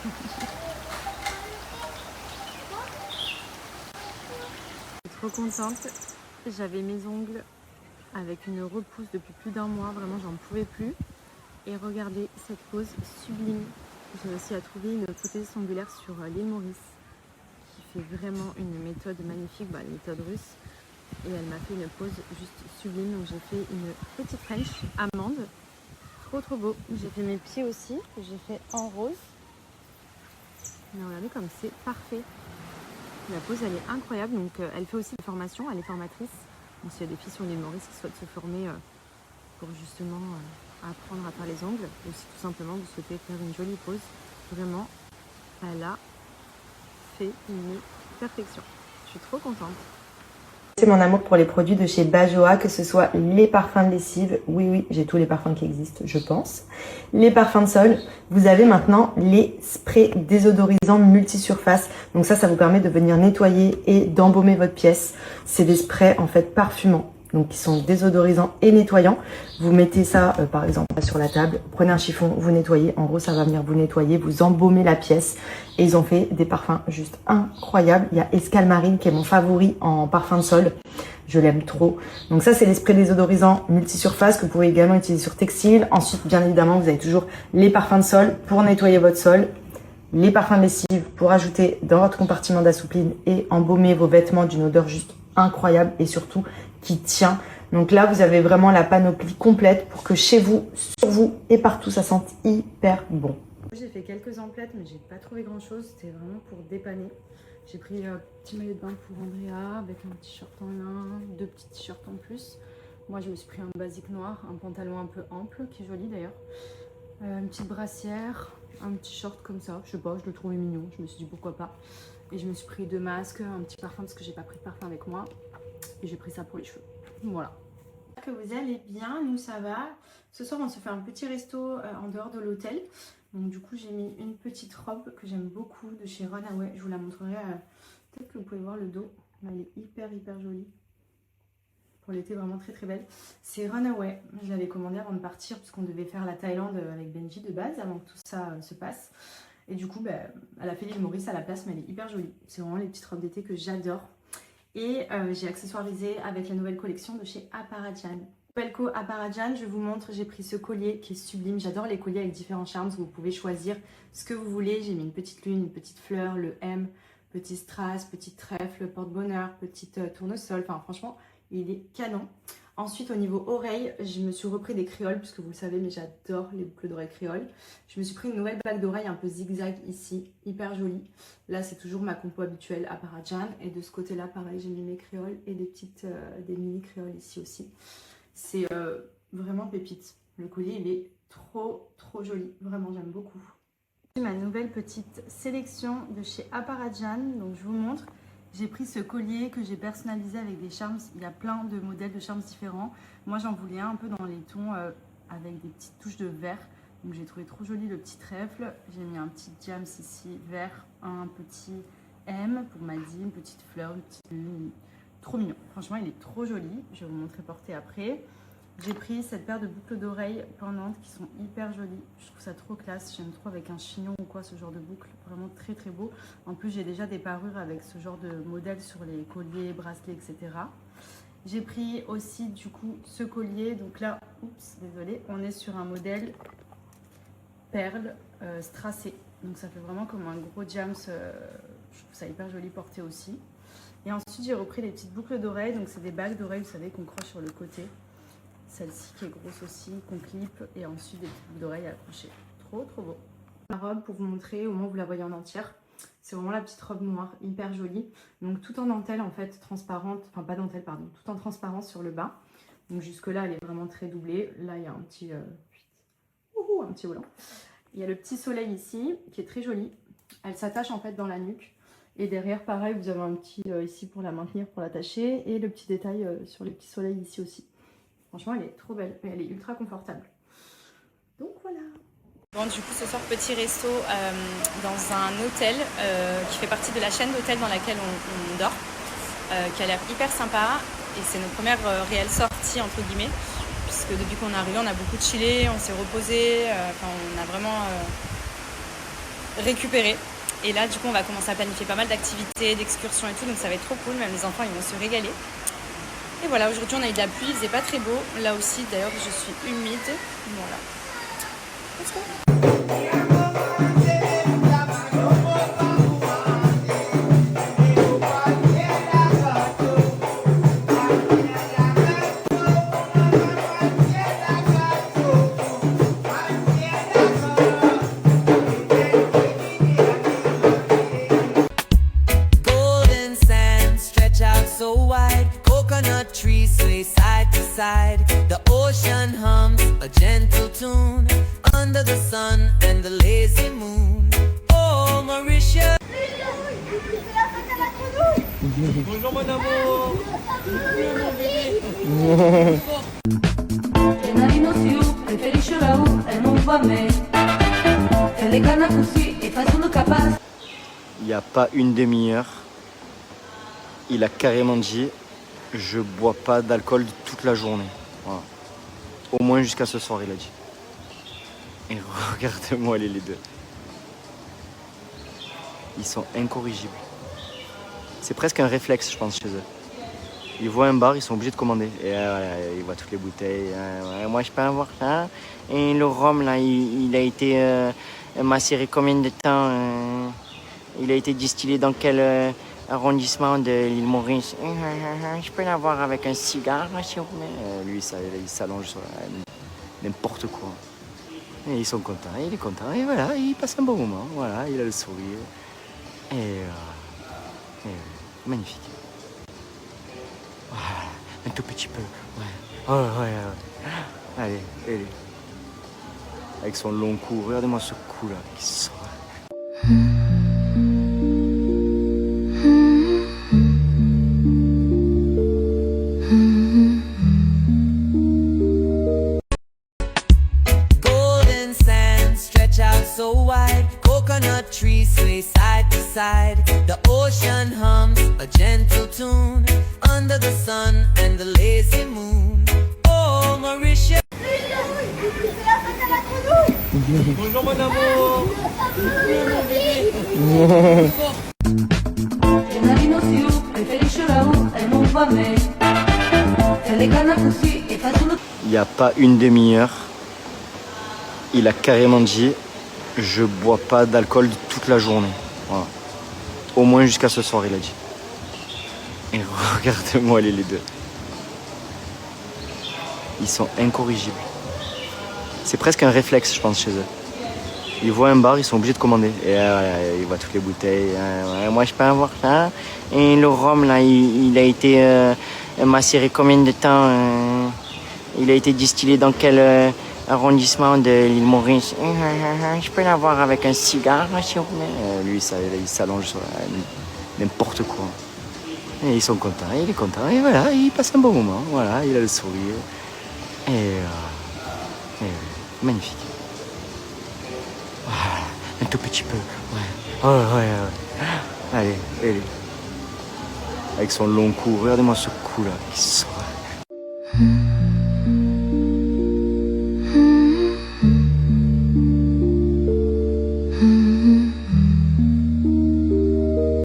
Je suis trop contente. J'avais mes ongles avec une repousse depuis plus d'un mois. Vraiment, j'en pouvais plus. Et regardez cette pose sublime. J'ai réussi à trouver une prothèse ongulaire sur l'île Maurice qui fait vraiment une méthode magnifique, la méthode russe. Et elle m'a fait une pose juste sublime. Donc j'ai fait une petite French amande. Trop beau. J'ai fait mes pieds aussi, que j'ai fait en rose. Mais regardez comme c'est parfait. La pose elle est incroyable. Donc elle fait aussi des formations, elle est formatrice. Donc s'il y a des filles sur l'île Maurice qui souhaitent se former pour justement apprendre à faire les ongles, ou si tout simplement vous souhaitez faire une jolie pose, vraiment elle a fait une perfection. Je suis trop contente. C'est mon amour pour les produits de chez Bajoa, que ce soit les parfums de lessive, oui, j'ai tous les parfums qui existent, je pense. Les parfums de sol, vous avez maintenant les sprays désodorisants multisurface. Donc ça vous permet de venir nettoyer et d'embaumer votre pièce. C'est des sprays en fait parfumants, donc qui sont désodorisants et nettoyants. Vous mettez ça par exemple sur la table, prenez un chiffon, vous nettoyez. En gros, ça va venir vous nettoyer, vous embaumer la pièce. Et ils ont fait des parfums juste incroyables. Il y a Escale Marine qui est mon favori en parfum de sol. Je l'aime trop. Donc ça, c'est les sprays désodorisants multisurface que vous pouvez également utiliser sur textile. Ensuite, bien évidemment, vous avez toujours les parfums de sol pour nettoyer votre sol. Les parfums de lessive pour ajouter dans votre compartiment d'assoupline et embaumer vos vêtements d'une odeur juste incroyable et surtout qui tient. Donc là, vous avez vraiment la panoplie complète pour que chez vous, sur vous et partout, ça sente hyper bon. J'ai fait quelques emplettes, mais j'ai pas trouvé grand chose. C'était vraiment pour dépanner. J'ai pris un petit maillot de bain pour Andrea avec un t-shirt en lin, 2 petits t-shirts en plus. Moi, je me suis pris un basique noir, un pantalon un peu ample qui est joli d'ailleurs, une petite brassière, un petit short comme ça. Je sais pas, je le trouvais mignon. Je me suis dit pourquoi pas. Et je me suis pris 2 masques, un petit parfum parce que j'ai pas pris de parfum avec moi. Et j'ai pris ça pour les cheveux. Voilà. Que vous allez bien, nous ça va. Ce soir on se fait un petit resto en dehors de l'hôtel. Donc du coup j'ai mis une petite robe que j'aime beaucoup de chez Runaway. Je vous la montrerai, peut-être que vous pouvez voir le dos. Elle est hyper jolie. Pour l'été, vraiment très belle. C'est Runaway. Je l'avais commandée avant de partir puisqu'on devait faire la Thaïlande avec Benji de base avant que tout ça se passe. Et du coup elle a fait l'île Maurice à la place, mais elle est hyper jolie. C'est vraiment les petites robes d'été que j'adore. Et j'ai accessoirisé avec la nouvelle collection de chez Aparajan. Nouvelle co Aparajan, je vous montre, j'ai pris ce collier qui est sublime. J'adore les colliers avec différents charmes, vous pouvez choisir ce que vous voulez. J'ai mis une petite lune, une petite fleur, le M, petit strass, petite trèfle, porte-bonheur, petite tournesol. Enfin franchement, il est canon. Ensuite, au niveau oreilles, je me suis repris des créoles, puisque vous le savez, mais j'adore les boucles d'oreilles créoles. Je me suis pris une nouvelle bague d'oreilles un peu zigzag ici, hyper jolie. Là, c'est toujours ma compo habituelle à Aparajan. Et de ce côté-là, pareil, j'ai mis mes créoles et des mini créoles ici aussi. C'est vraiment pépite. Le collier, il est trop joli. Vraiment, j'aime beaucoup. Ma nouvelle petite sélection de chez Aparajan. Donc, je vous montre. J'ai pris ce collier que j'ai personnalisé avec des charms. Il y a plein de modèles de charms différents. Moi, j'en voulais un peu dans les tons avec des petites touches de vert. Donc, j'ai trouvé trop joli le petit trèfle. J'ai mis un petit diams ici, vert, un petit M pour Maddy, une petite fleur, une petite lune. Trop mignon. Franchement, il est trop joli. Je vais vous montrer porté après. J'ai pris cette paire de boucles d'oreilles pendantes qui sont hyper jolies. Je trouve ça trop classe. J'aime trop avec un chignon ou quoi ce genre de boucle. Vraiment très beau. En plus, j'ai déjà des parures avec ce genre de modèle sur les colliers, bracelets, etc. J'ai pris aussi du coup ce collier. Donc là, oups, désolé, on est sur un modèle perle strassé. Donc ça fait vraiment comme un gros diams. Je trouve ça hyper joli porté aussi. Et ensuite, j'ai repris les petites boucles d'oreilles. Donc c'est des bagues d'oreilles, vous savez, qu'on croche sur le côté. Celle-ci qui est grosse aussi, qu'on clip, et ensuite des petites boucles d'oreilles accrochées. Trop beau. La robe, pour vous montrer, au moins vous la voyez en entière, c'est vraiment la petite robe noire, hyper jolie. Donc tout en dentelle en fait, transparente, enfin pas dentelle pardon, tout en transparence sur le bas. Donc jusque là elle est vraiment très doublée. Là il y a un petit volant. Il y a le petit soleil ici, qui est très joli. Elle s'attache en fait dans la nuque. Et derrière pareil, vous avez un petit ici pour la maintenir, pour l'attacher. Et le petit détail sur les petits soleils ici aussi. Franchement, elle est trop belle et elle est ultra confortable. Donc voilà. Bon, du coup, ce soir, petit resto dans un hôtel qui fait partie de la chaîne d'hôtels dans laquelle on dort, qui a l'air hyper sympa. Et c'est notre première réelle sortie, entre guillemets, puisque depuis qu'on est arrivé, on a beaucoup chillé, on s'est reposé. On a vraiment récupérer. Et là, du coup, on va commencer à planifier pas mal d'activités, d'excursions et tout, donc ça va être trop cool. Même les enfants, ils vont se régaler. Et voilà, aujourd'hui, on a eu de la pluie, il faisait pas très beau. Là aussi, d'ailleurs, je suis humide. Voilà. Let's go. Trees sway side to side. The ocean hums a gentle tune under the sun and the lazy moon. Oh, Mauritius. Bonjour mon amour. Il n'y a pas une demi-heure, il a carrément dit je bois pas d'alcool toute la journée. Voilà. Au moins jusqu'à ce soir, il a dit. Et regardez-moi les deux. Ils sont incorrigibles. C'est presque un réflexe, je pense, chez eux. Ils voient un bar, ils sont obligés de commander. Et ils voient toutes les bouteilles. Moi, je peux avoir ça. Et le rhum, là, il a été macéré combien de temps il a été distillé dans quel arrondissement de l'île Maurice? Je peux l'avoir avec un cigare, s'il vous plaît. Lui, il s'allonge sur n'importe quoi. Et ils sont contents, il est content. Et voilà, il passe un bon moment. Voilà, il a le sourire. Et magnifique. Voilà, un tout petit peu. Ouais. Oh, ouais. Allez. Avec son long cou, regardez-moi ce cou là qui sort. Golden sand stretch out so wide. Coconut trees sway side to side. The ocean hums a gentle tune under the sun and the lazy moon. Oh, Mauritius. Bonjour mon amour. Il n'y a pas une demi-heure, il a carrément dit je bois pas d'alcool toute la journée. Voilà. Au moins jusqu'à ce soir, il a dit. Et regardez-moi les deux. Ils sont incorrigibles. C'est presque un réflexe, je pense, chez eux. Ils voient un bar, ils sont obligés de commander. Et ils voient toutes les bouteilles. Moi, je peux avoir ça. Et le rhum, là, il a été macéré combien de temps il a été distillé dans quel arrondissement de l'île Maurice? Je peux l'avoir avec un cigare, s'il vous plaît. Lui, il s'allonge sur n'importe quoi. Et ils sont contents, il est content. Et voilà, il passe un bon moment. Voilà, il a le sourire. Et magnifique. Voilà, un tout petit peu. Ouais. Oh, ouais. Allez. Avec son long cou, regardez-moi ce cou là qui sort.